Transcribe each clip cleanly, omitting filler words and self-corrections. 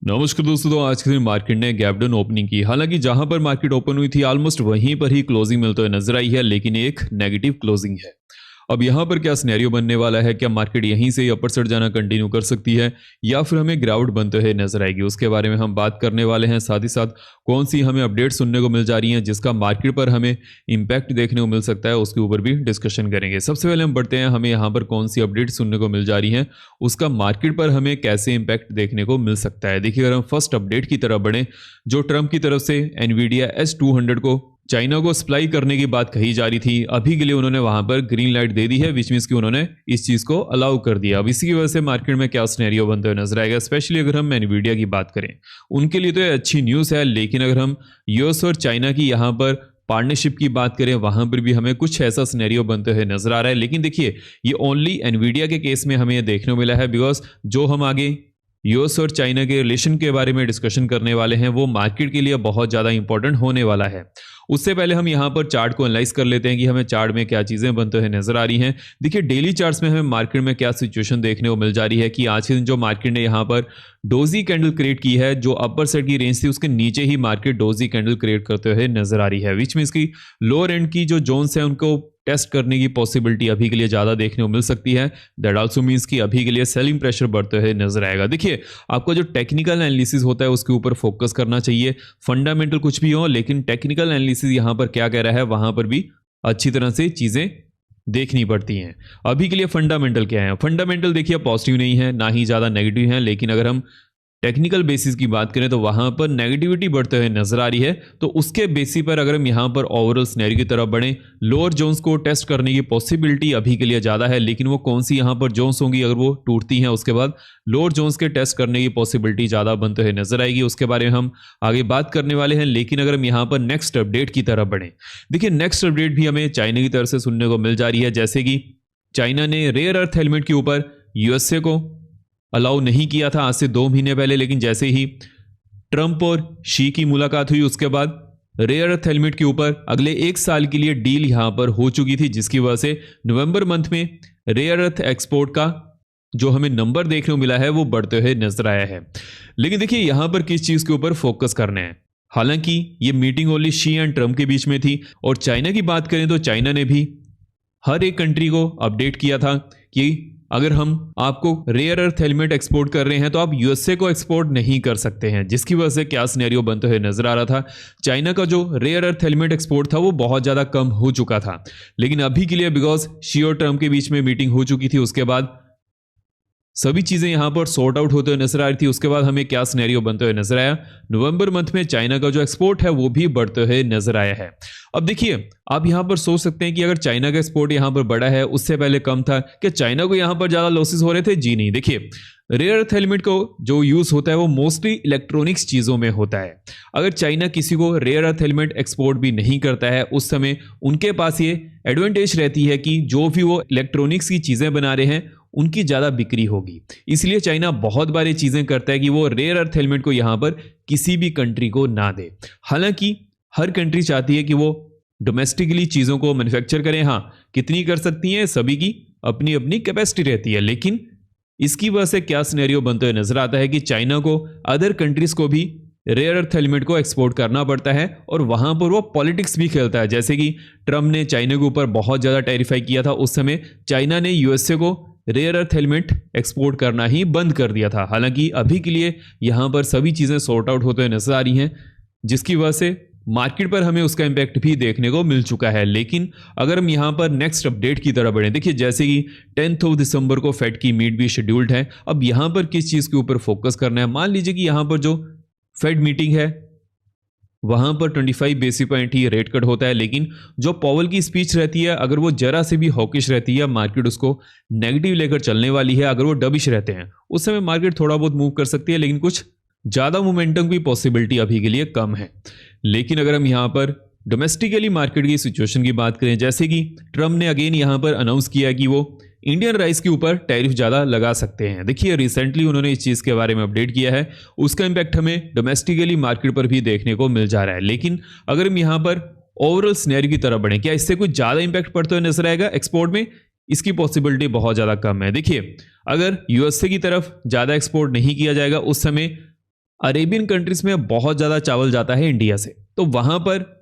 नमस्कार दोस्तों। तो आज के दिन मार्केट ने गैप डाउन ओपनिंग की। हालांकि जहां पर मार्केट ओपन हुई थी ऑलमोस्ट वहीं पर ही क्लोजिंग मिलते हुए नजर आई है, लेकिन एक नेगेटिव क्लोजिंग है। अब यहां पर क्या सिनेरियो बनने वाला है? क्या मार्केट यहीं से अपर साइड जाना कंटिन्यू कर सकती है या फिर हमें गिरावट बनते हुए नजर आएगी? उसके बारे में हम बात करने वाले हैं। साथ ही साथ कौन सी हमें अपडेट सुनने को मिल जा रही हैं जिसका मार्केट पर हमें इंपैक्ट देखने को मिल सकता है, उसके ऊपर भी डिस्कशन करेंगे। सबसे पहले हम बढ़ते हैं, हमें यहाँ पर कौन सी अपडेट सुनने को मिल जा रही हैं, उसका मार्केट पर हमें कैसे इंपैक्ट देखने को मिल सकता है। देखिए, अगर हम फर्स्ट अपडेट की तरफ बढ़ें, जो ट्रंप की तरफ से एनवीडिया S200 को चाइना को सप्लाई करने की बात कही जा रही थी, अभी के लिए उन्होंने वहां पर ग्रीन लाइट दे दी है, विच मींस कि उन्होंने इस चीज को अलाउ कर दिया। अब इसी की वजह से मार्केट में क्या सिनेरियो बनते हुए नजर आएगा, स्पेशली अगर हम एनवीडिया की बात करें, उनके लिए तो ये अच्छी न्यूज़ है। लेकिन अगर हम यूएस और चाइना की यहाँ पर पार्टनरशिप की बात करें, वहां पर भी हमें कुछ ऐसा सिनेरियो बनते हुए नजर आ रहा है। लेकिन देखिए, ये ओनली एनवीडिया के केस में हमें ये देखने को मिला है, बिकॉज जो हम आगे यूएस और चाइना के रिलेशन के बारे में डिस्कशन करने वाले हैं, वो मार्केट के लिए बहुत ज़्यादा इंपॉर्टेंट होने वाला है। उससे पहले हम यहाँ पर चार्ट को एनालाइज कर लेते हैं कि हमें चार्ट में क्या चीज़ें बनते हुए नजर आ रही हैं। देखिए, डेली चार्ट्स में हमें मार्केट में क्या सिचुएशन देखने को मिल जा रही है कि आज के दिन जो मार्केट ने यहाँ पर डोजी कैंडल क्रिएट की है, जो अपर साइड की रेंज थी उसके नीचे ही मार्केट डोजी कैंडल क्रिएट करते हुए नजर आ रही है, विच मीन्स की लोअर एंड की जो जोन्स है उनको टेस्ट करने की पॉसिबिलिटी अभी के लिए ज़्यादा देखने को मिल सकती है। दैट आल्सो मीन्स कि अभी के लिए सेलिंग प्रेशर बढ़ते हुए नजर आएगा। देखिए, आपको जो टेक्निकल एनालिसिस होता है उसके ऊपर फोकस करना चाहिए। फंडामेंटल कुछ भी हो, लेकिन टेक्निकल एनालिसिस यहाँ पर क्या कह रहा है, वहां पर भी अच्छी तरह से चीज़ें देखनी पड़ती हैं। अभी के लिए फंडामेंटल क्या है? फंडामेंटल देखिए पॉजिटिव नहीं है, ना ही ज़्यादा नेगेटिव है। लेकिन अगर हम टेक्निकल बेसिस की बात करें तो वहां पर नेगेटिविटी बढ़ते हुए नजर आ रही है। तो उसके बेसिस पर अगर हम यहां पर ओवरऑल सिनेरियो की तरफ बढ़ें, लोअर जोन्स को टेस्ट करने की पॉसिबिलिटी अभी के लिए ज़्यादा है। लेकिन वो कौन सी यहां पर जोन्स होंगी, अगर वो टूटती हैं उसके बाद लोअर जोन्स के टेस्ट करने की पॉसिबिलिटी ज़्यादा बनते हुए नजर आएगी, उसके बारे में हम आगे बात करने वाले हैं। लेकिन अगर हम यहाँ पर नेक्स्ट अपडेट की तरफ बढ़ें, देखिए नेक्स्ट अपडेट भी हमें चाइना की तरफ से सुनने को मिल जा रही है। जैसे कि चाइना ने रेयर अर्थ हेलमेट के ऊपर यूएसए को अलाउ नहीं किया था आज से 2 महीने पहले, लेकिन जैसे ही ट्रंप और शी की मुलाकात हुई उसके बाद रेयर अर्थ हेलमेट के ऊपर अगले 1 साल के लिए डील यहां पर हो चुकी थी, जिसकी वजह से नवंबर मंथ में रेयर अर्थ एक्सपोर्ट का जो हमें नंबर देखने को मिला है वो बढ़ते हुए नजर आया है। लेकिन देखिए, यहां पर किस चीज के ऊपर फोकस करना है। हालांकि ये meeting only she and Trump के बीच में थी, और चाइना की बात करें तो चाइना ने भी हर एक कंट्री को अपडेट किया था कि अगर हम आपको रेयर अर्थ हेलमेट एक्सपोर्ट कर रहे हैं तो आप यूएसए को एक्सपोर्ट नहीं कर सकते हैं, जिसकी वजह से क्या सिनेरियो बनते हुए नजर आ रहा था। चाइना का जो रेयर अर्थ हेलमेट एक्सपोर्ट था वो बहुत ज़्यादा कम हो चुका था। लेकिन अभी के लिए बिकॉज शी और ट्रंप के बीच में मीटिंग हो चुकी थी, उसके बाद सभी चीजें यहां पर सॉर्ट आउट होते हुए नजर आ रही थी। उसके बाद हमें क्या सिनेरियो बनते हुए नजर आया, नवंबर मंथ में चाइना का जो एक्सपोर्ट है वो भी बढ़ते हुए नजर आया है। अब देखिए, आप यहां पर सोच सकते हैं कि अगर चाइना का एक्सपोर्ट यहां पर बढ़ा है, उससे पहले कम था, क्या चाइना को यहां पर ज्यादा लॉसेस हो रहे थे? जी नहीं। देखिए, रेयर अर्थ हेलमेट को जो यूज होता है वो मोस्टली इलेक्ट्रॉनिक्स चीजों में होता है। अगर चाइना किसी को रेयर अर्थ हेलमेट एक्सपोर्ट भी नहीं करता है, उस समय उनके पास ये एडवांटेज रहती है कि जो भी वो इलेक्ट्रॉनिक्स की चीजें बना रहे हैं उनकी ज़्यादा बिक्री होगी। इसलिए चाइना बहुत बारी चीज़ें करता है कि वो रेयर अर्थ हेलमेट को यहाँ पर किसी भी कंट्री को ना दे। हालांकि हर कंट्री चाहती है कि वो डोमेस्टिकली चीज़ों को मैन्युफैक्चर करें। हाँ, कितनी कर सकती हैं, सभी की अपनी अपनी कैपेसिटी रहती है। लेकिन इसकी वजह से क्या सिनेरियो बनते हुए नजर आता है कि चाइना को अदर कंट्रीज को भी रेयर अर्थ हेलमेट को एक्सपोर्ट करना पड़ता है, और वहां पर वो पॉलिटिक्स भी खेलता है। जैसे कि ट्रंप ने चाइना के ऊपर बहुत ज़्यादा टेरिफाई किया था, उस समय चाइना ने यूएसए को रेयर अर्थ हेलमेट एक्सपोर्ट करना ही बंद कर दिया था। हालांकि अभी के लिए यहां पर सभी चीज़ें सॉर्ट आउट होते हुए नजर आ रही हैं, जिसकी वजह से मार्केट पर हमें उसका इंपैक्ट भी देखने को मिल चुका है। लेकिन अगर हम यहां पर नेक्स्ट अपडेट की तरफ बढ़ें, देखिए जैसे कि 10 दिसंबर को फेड की मीट भी शेड्यूल्ड है। अब यहां पर किस चीज़ के ऊपर फोकस करना है? मान लीजिए कि यहां पर जो फेड मीटिंग है वहां पर 25 बेसिस पॉइंट ही रेट कट होता है, लेकिन जो पॉवल की स्पीच रहती है अगर वो जरा से भी हॉकिश रहती है, मार्केट उसको नेगेटिव लेकर चलने वाली है। अगर वो डबिश रहते हैं उस समय मार्केट थोड़ा बहुत मूव कर सकती है, लेकिन कुछ ज़्यादा मोमेंटम की पॉसिबिलिटी अभी के लिए कम है। लेकिन अगर हम यहाँ पर डोमेस्टिकली मार्केट की सिचुएशन की बात करें, जैसे कि ट्रंप ने अगेन यहाँ पर अनाउंस किया कि वो इंडियन राइस के ऊपर टैरिफ ज़्यादा लगा सकते हैं। देखिए, रिसेंटली उन्होंने इस चीज़ के बारे में अपडेट किया है, उसका इंपैक्ट हमें डोमेस्टिकली मार्केट पर भी देखने को मिल जा रहा है। लेकिन अगर हम यहाँ पर ओवरऑल सिनेरियो की तरफ बढ़ें, क्या इससे कुछ ज़्यादा इंपैक्ट पड़ते हुए नजर आएगा एक्सपोर्ट में? इसकी पॉसिबिलिटी बहुत ज़्यादा कम है। देखिए, अगर यूएसए की तरफ ज़्यादा एक्सपोर्ट नहीं किया जाएगा, उस समय अरेबियन कंट्रीज में बहुत ज़्यादा चावल जाता है इंडिया से, तो वहाँ पर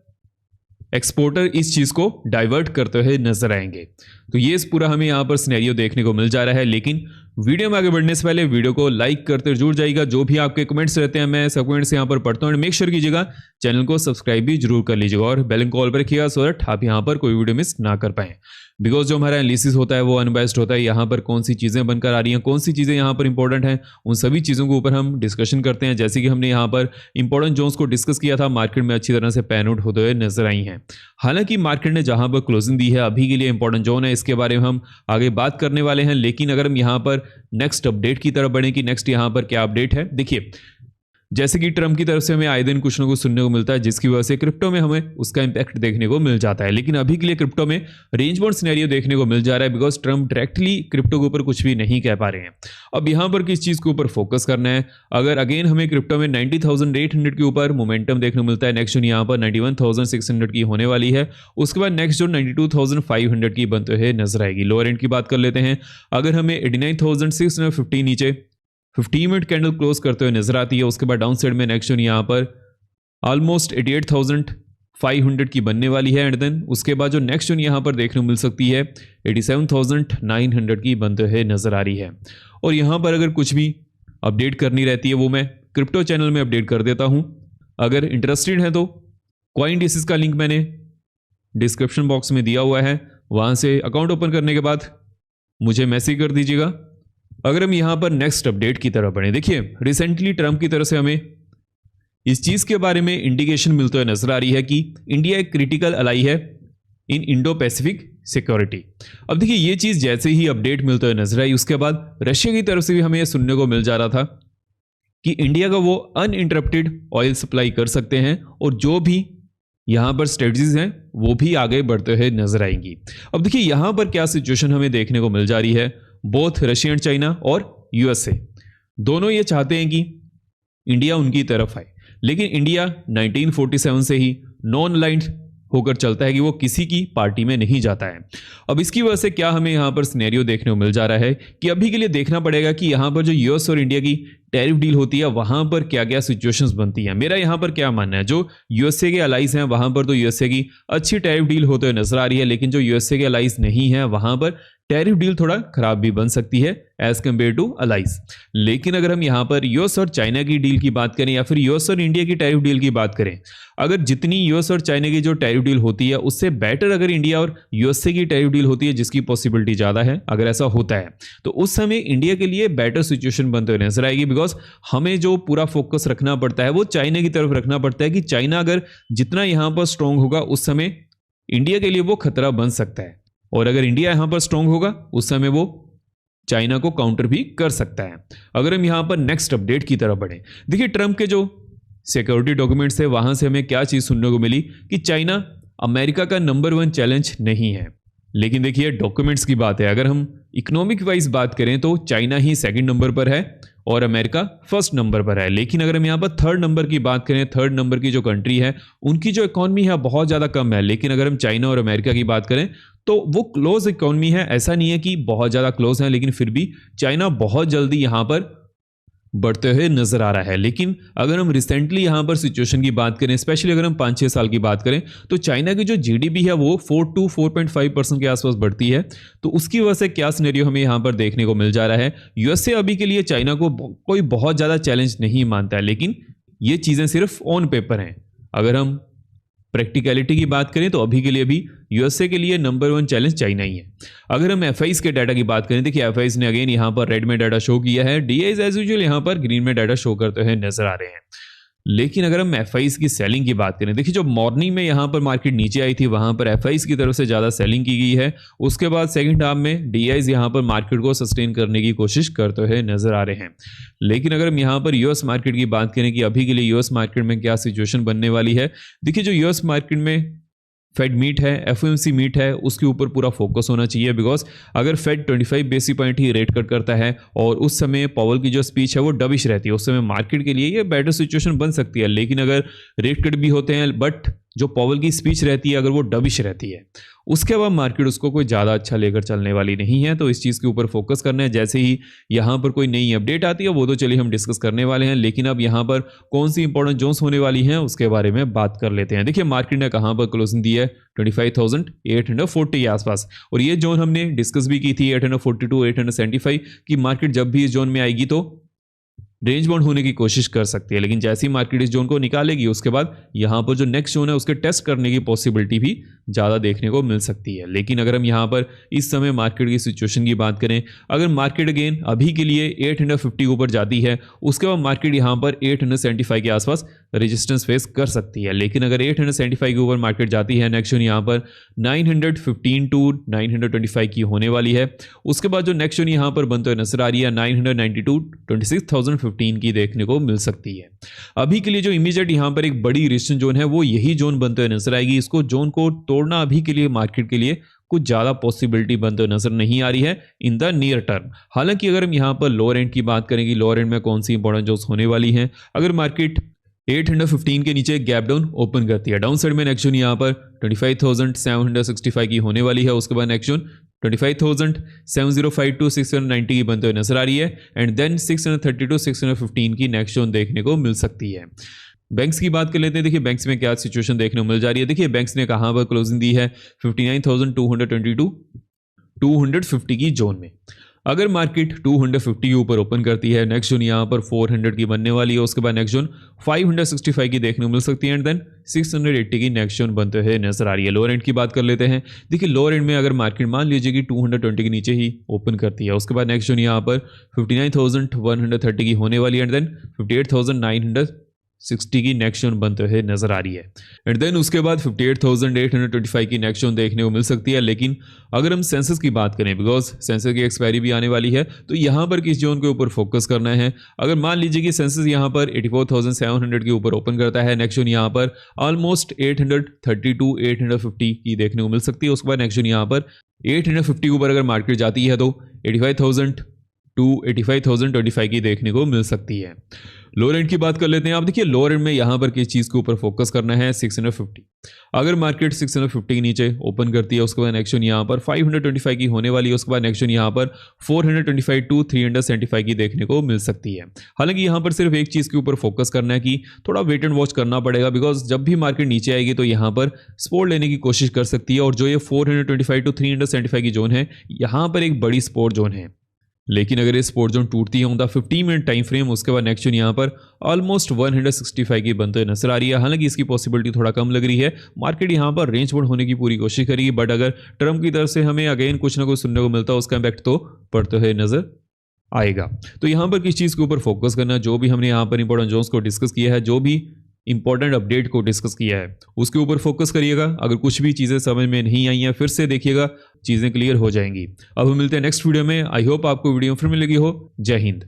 एक्सपोर्टर इस चीज़ को डाइवर्ट करते हुए नजर आएंगे। तो ये इस पूरा हमें यहाँ पर सिनेरियो देखने को मिल जा रहा है। लेकिन वीडियो में आगे बढ़ने से पहले वीडियो को लाइक करते जरूर जाइएगा। जो भी आपके कमेंट्स रहते हैं मैं सब कमेंट्स यहाँ पर पढ़ता हूँ। मेक श्योर कीजिएगा चैनल को सब्सक्राइब भी जरूर कर लीजिएगा और बेल कॉल पर रखिएगा सो दैट आप यहाँ पर कोई वीडियो मिस ना कर पाएं। बिकॉज जो हमारा एनालिसिस होता है वो अनबायस्ड होता है। यहाँ पर कौन सी चीज़ें बनकर आ रही हैं, कौन सी चीज़ें यहाँ पर इंपॉर्टेंट हैं, उन सभी चीज़ों के ऊपर हम डिस्कशन करते हैं। जैसे कि हमने यहाँ पर इंपॉर्टेंट जोन्स को डिस्कस किया था, मार्केट में अच्छी तरह से पैन आउट होते हुए नजर आई हैं। हालांकि मार्केट ने जहाँ पर क्लोजिंग दी है अभी के लिए इंपॉर्टेंट जोन है, इसके बारे में हम आगे बात करने वाले हैं। लेकिन अगर हम यहाँ पर नेक्स्ट अपडेट की तरफ बढ़े कि नेक्स्ट यहाँ पर क्या अपडेट है, देखिए जैसे कि ट्रम्प की तरफ से हमें आए दिन कुछ ना कुछ सुनने को मिलता है जिसकी वजह से क्रिप्टो में हमें उसका इंपैक्ट देखने को मिल जाता है। लेकिन अभी के लिए क्रिप्टो में रेंज बाउंड सिनेरियो देखने को मिल जा रहा है बिकॉज ट्रम्प डायरेक्टली क्रिप्टो के ऊपर कुछ भी नहीं कह पा रहे हैं। अब यहाँ पर किस चीज़ के ऊपर फोकस करना है, अगर अगेन हमें क्रिप्टो में 90,800 के ऊपर मोमेंटम देखने को मिलता है, नेक्स्ट जोन यहाँ पर 91,600 की होने वाली है, उसके बाद नेक्स्ट जोन 92,500 की बनते हुए नजर आएगी। लोअर एंड की बात कर लेते हैं, अगर हमें 89,650 नीचे 50 मिनट कैंडल क्लोज करते हुए नजर आती है, उसके बाद डाउन साइड में नेक्स्ट जोन यहाँ पर ऑलमोस्ट 88,500 की बनने वाली है एंड देन उसके बाद जो नेक्स्ट जोन यहाँ पर देखने को मिल सकती है 87,900 की बनते हुए नजर आ रही है। और यहाँ पर अगर कुछ भी अपडेट करनी रहती है वो मैं क्रिप्टो चैनल में अपडेट कर देता हूँ। अगर इंटरेस्टेड है तो कॉइनडेसिस का लिंक मैंने डिस्क्रिप्शन बॉक्स में दिया हुआ है, वहाँ से अकाउंट ओपन करने के बाद मुझे मैसेज कर दीजिएगा। अगर हम यहाँ पर नेक्स्ट अपडेट की तरफ बढ़े, देखिए रिसेंटली ट्रम्प की तरफ से हमें इस चीज़ के बारे में इंडिकेशन मिलते हुए नजर आ रही है कि इंडिया एक क्रिटिकल अलाई है इन इंडो पैसिफिक सिक्योरिटी। अब देखिए ये चीज़ जैसे ही अपडेट मिलते हुए नजर आई उसके बाद रशिया की तरफ से भी हमें यह सुनने को मिल जा रहा था कि इंडिया का वो अनइंटरप्टेड ऑयल सप्लाई कर सकते हैं और जो भी यहाँ पर स्ट्रेटजीज हैं वो भी आगे बढ़ते हुए नजर आएंगी। अब देखिए यहाँ पर क्या सिचुएशन हमें देखने को मिल जा रही है, बोथ रशिया एंड चाइना और यूएसए दोनों ये चाहते हैं कि इंडिया उनकी तरफ आए, लेकिन इंडिया 1947 से ही नॉन अलाइंड होकर चलता है कि वो किसी की पार्टी में नहीं जाता है। अब इसकी वजह से क्या हमें यहाँ पर सिनेरियो देखने को मिल जा रहा है कि अभी के लिए देखना पड़ेगा कि यहाँ पर जो यूएस और इंडिया की टैरिफ डील होती है वहाँ पर क्या क्या सिचुएशंस बनती हैं। मेरा यहाँ पर क्या मानना है, जो यूएसए के अलाइज हैं वहाँ पर तो यूएसए की अच्छी टैरिफ डील होते हुए नजर आ रही है, लेकिन जो यूएसए के अलाइज नहीं है वहाँ पर टैरिफ डील थोड़ा खराब भी बन सकती है एज कम्पेयर टू अलाइज। लेकिन अगर हम यहाँ पर यूएस और चाइना की डील की बात करें या फिर यूएस और इंडिया की टैरिफ डील की बात करें, अगर जितनी यूएस और चाइना की जो टैरिफ डील होती है उससे बेटर अगर इंडिया और यूएसए की टैरिफ डील होती है, जिसकी पॉसिबिलिटी ज़्यादा है, अगर ऐसा होता है तो उस समय इंडिया के लिए बेटर सिचुएशन बनते हुए नजर आएगी। बिकॉज हमें जो पूरा फोकस रखना पड़ता है वो चाइना की तरफ रखना पड़ता है कि चाइना अगर जितना यहाँ पर स्ट्रांग होगा उस समय इंडिया के लिए वो खतरा बन सकता है, और अगर इंडिया यहां पर स्ट्रांग होगा उस समय वो चाइना को काउंटर भी कर सकता है। अगर हम यहां पर नेक्स्ट अपडेट की तरफ बढ़े, देखिए ट्रम्प के जो सिक्योरिटी डॉक्यूमेंट्स है वहां से हमें क्या चीज सुनने को मिली कि चाइना अमेरिका का नंबर 1 चैलेंज नहीं है। लेकिन देखिए डॉक्यूमेंट्स की बात है, अगर हम इकोनॉमिक वाइज बात करें तो चाइना ही सेकंड नंबर पर है और अमेरिका फर्स्ट नंबर पर है। लेकिन अगर हम यहाँ पर थर्ड नंबर की बात करें, थर्ड नंबर की जो कंट्री है उनकी जो इकॉनमी है बहुत ज़्यादा कम है। लेकिन अगर हम चाइना और अमेरिका की बात करें तो वो क्लोज इकॉनमी है, ऐसा नहीं है कि बहुत ज़्यादा क्लोज है, लेकिन फिर भी चाइना बहुत जल्दी यहाँ पर बढ़ते हुए नजर आ रहा है। लेकिन अगर हम रिसेंटली यहाँ पर सिचुएशन की बात करें, स्पेशली अगर हम 5-6 साल की बात करें तो चाइना की जो जीडीपी है वो 4 to 4.5% के आसपास बढ़ती है। तो उसकी वजह से क्या सिनेरियो हमें यहाँ पर देखने को मिल जा रहा है, यूएसए अभी के लिए चाइना को कोई बहुत ज़्यादा चैलेंज नहीं मानता है, लेकिन ये चीज़ें सिर्फ ऑन पेपर हैं। अगर हम प्रैक्टिकलिटी की बात करें तो अभी के लिए भी यूएसए के लिए नंबर 1 चैलेंज चाइना ही है। अगर हम एफआईज के डाटा की बात करें, देखिए एफआईज ने अगेन यहाँ पर रेड में डाटा शो किया है, डीआईज एज यूजुअल यहाँ पर ग्रीन में डाटा शो करते हुए नजर आ रहे हैं। लेकिन अगर हम एफआईज की सेलिंग की बात करें, देखिए जो मॉर्निंग में यहाँ पर मार्केट नीचे आई थी वहाँ पर एफआईज की तरफ से ज़्यादा सेलिंग की गई है। उसके बाद सेकंड हाफ में डीआईज यहाँ पर मार्केट को सस्टेन करने की कोशिश करते हुए नजर आ रहे हैं। लेकिन अगर हम यहाँ पर यूएस मार्केट की बात करें कि अभी के लिए यूएस मार्केट में क्या सिचुएशन बनने वाली है, देखिए जो यूएस मार्केट में फेड मीट है, एफओएमसी मीट है, उसके ऊपर पूरा फोकस होना चाहिए। बिकॉज अगर फेड 25 बेसिस पॉइंट ही रेट कट करता है और उस समय पॉवल की जो स्पीच है वो डबिश रहती है, उस समय मार्केट के लिए ये बेटर सिचुएशन बन सकती है। लेकिन अगर रेट कट भी होते हैं बट जो पॉवेल की स्पीच रहती है अगर वो डबिश रहती है, उसके बाद मार्केट उसको कोई ज़्यादा अच्छा लेकर चलने वाली नहीं है। तो इस चीज़ के ऊपर फोकस करना है। जैसे ही यहाँ पर कोई नई अपडेट आती है वो तो चलिए हम डिस्कस करने वाले हैं, लेकिन अब यहाँ पर कौन सी इंपॉर्टेंट जोन्स होने वाली हैं उसके बारे में बात कर लेते हैं। देखिए मार्केट ने कहाँ पर क्लोजिंग दी है, 25,840 के आसपास, और ये जोन हमने डिस्कस भी की थी 840 टू 875 की मार्केट जब भी इस जोन में आएगी तो रेंज बाउंड होने की कोशिश कर सकती है। लेकिन जैसे ही मार्केट इस जोन को निकालेगी उसके बाद यहाँ पर जो नेक्स्ट जोन है उसके टेस्ट करने की पॉसिबिलिटी भी ज़्यादा देखने को मिल सकती है। लेकिन अगर हम यहाँ पर इस समय मार्केट की सिचुएशन की बात करें, अगर मार्केट अगेन अभी के लिए 850 के ऊपर जाती है उसके बाद मार्केट यहाँ पर 875 के आसपास रेजिस्टेंस फेस कर सकती है। लेकिन अगर 875 के ऊपर मार्केट जाती है, नेक्स्ट जोन यहाँ पर 915 टू 925 की होने वाली है। उसके बाद जो नेक्स्ट जोन यहाँ पर बनते हुए नजर आ रही है 990 टू 26,015 की देखने को मिल सकती है। अभी के लिए जो इमीडिएट यहाँ पर एक बड़ी रेजिस्टेंस जोन है वो यही जोन बनते हुए नजर आएगी। इसको जोन को तोड़ना अभी के लिए मार्केट के लिए कुछ ज़्यादा पॉसिबिलिटी बनते हुए नजर नहीं आ रही है इन द नियर टर्म। हालांकि अगर हम यहाँ पर लोअर एंड की बात करेंगे, लोअर एंड में कौन सी इंपॉर्टेंट जोन्स होने वाली हैं, अगर मार्केट 815 के नीचे गैप डाउन ओपन करती है, डाउन साइड में नेक्स्ट जोन यहाँ पर 25,765 की होने वाली है। उसके बाद नेक्स्ट जोन 25,705 टू 690 की बनते हुए नजर आ रही है, एंड देन 630 टू 615 की नेक्स्ट जोन देखने को मिल सकती है। बैंक्स की बात कर लेते हैं। देखिए बैंक्स में क्या सिचुएशन देखने को मिल जा रही है। देखिए बैंक्स ने कहां पर क्लोजिंग दी है, 59,222 250 की जोन में। अगर मार्केट 250 के ऊपर ओपन करती है, नेक्स्ट जोन यहाँ पर 400 की बनने वाली है। उसके बाद नेक्स्ट जोन 565 की देखने को मिल सकती है, एंड देन 680 की नेक्स्ट जोन बनते हुए नजर आ रही है। लोअर एंड की बात कर लेते हैं। देखिए लोअर एंड में अगर मार्केट मान लीजिए कि 220 के नीचे ही ओपन करती है, उसके बाद नेक्स्ट जोन यहाँ पर 59,130 की होने वाली है, एंड देन 58,960 की नेक्स्ट जोन बनते हुए नजर आ रही है, एंड देन उसके बाद 58,825 की नेक्स्ट जोन देखने को मिल सकती है। लेकिन अगर हम सेंसेस की बात करें, बिकॉज सेंसेस की एक्सपायरी भी आने वाली है, तो यहाँ पर किस जोन के ऊपर फोकस करना है। अगर मान लीजिए कि सेंसेस यहाँ पर 84,700 के ऊपर ओपन करता है, नेक्स्ट जोन यहाँ पर ऑलमोस्ट 830 टू 850 की देखने को मिल सकती है। उसके बाद नेक्स्ट जोन यहाँ पर 850 के ऊपर अगर मार्केट जाती है तो 85,000 टू 85,025 की देखने को मिल सकती है। लोअर एंड की बात कर लेते हैं। आप देखिए लोअर एंड में यहाँ पर किस चीज़ के ऊपर फोकस करना है, 650। अगर मार्केट 650 के नीचे ओपन करती है, उसके बाद नेक्स्ट जोन यहाँ पर 525 की होने वाली है। उसके बाद नेक्स्ट जोन यहाँ पर 425 टू 375 की देखने को मिल सकती है। हालांकि यहाँ पर सिर्फ एक चीज़ के ऊपर फोकस करना है कि थोड़ा वेट एंड वॉच करना पड़ेगा, बिकॉज जब भी मार्केट नीचे आएगी तो यहाँ पर सपोर्ट लेने की कोशिश कर सकती है। और जो ये 425 टू 375 की जोन है, यहाँ पर एक बड़ी सपोर्ट जोन है। लेकिन अगर ये सपोर्ट जोन टूटती है on the 15 minute time frame, उसके बाद नेक्स्ट जोन यहाँ पर ऑलमोस्ट 165 की बनते हुए नजर आ रही है। हालांकि इसकी पॉसिबिलिटी थोड़ा कम लग रही है। मार्केट यहाँ पर रेंज बाउंड होने की पूरी कोशिश करेगी, बट अगर ट्रम्प की तरफ से हमें अगेन कुछ ना कुछ सुनने को मिलता है, उसका इम्पैक्ट तो पड़ते हुए नजर आएगा। तो यहाँ पर किस चीज़ के ऊपर फोकस करना, जो भी हमने यहाँ पर इंपॉर्टेंट जोन्स को डिस्कस किया है, जो भी इंपॉर्टेंट अपडेट को डिस्कस किया है, उसके ऊपर फोकस करिएगा। अगर कुछ भी चीज़ें समझ में नहीं आई हैं, फिर से देखिएगा, चीज़ें क्लियर हो जाएंगी। अब हम मिलते हैं नेक्स्ट वीडियो में। आई होप आपको वीडियो फिर मिलेगी हो। जय हिंद।